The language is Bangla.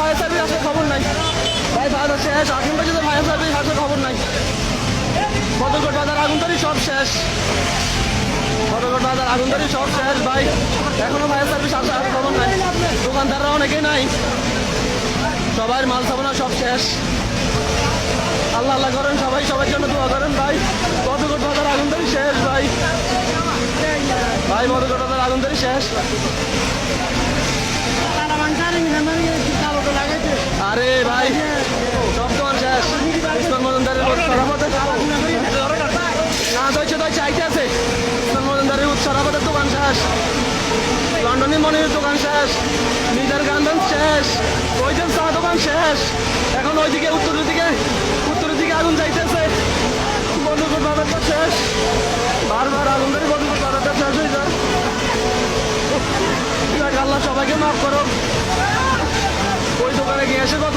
ফায়ার সার্ভিস আসার খবর নাই ভাই, বাজার শেষ। এখন পর্যন্ত ফায়ার সার্ভিস আসার খবর নাই। বদরঘাট বাজার আগুনদারি সব শেষ। বদরঘাট বাজার আগুনদারি সব শেষ ভাই, এখনো ফায়ার সার্ভিস আসার খবর নাই। দোকানদাররা অনেকেই নাই, সবার মাল সামানা সব শেষ। আল্লাহ আল্লাহ করেন সবাই, সবার জন্য দোয়া করেন ভাই। বদরঘাট বাজার আগুনদারি শেষ ভাই, ভাই বদরঘাট বাজার আগুনদারি শেষ। আরে ভাই সব দোকান শেষ। ইসলাম মজুমদারের না দইছে চাইতে আছে। ইসলাম মজুমদারের সরাফতের দোকান শেষ, লন্ডনের মনির দোকান শেষ, নিজের গান্ধন শেষ, ওইজন চা দোকান শেষ। এখন ওইদিকে উত্তরের দিকে আগুন যাইতেছে। বদরঘাট বাজারটা শেষ, বারবার আগুন ধরে বদরঘাট বাজারটা শেষ হয়ে যায়। আল্লাহ সবাইকে মাফ করো। ওই দোকানে গিয়ে এসে কত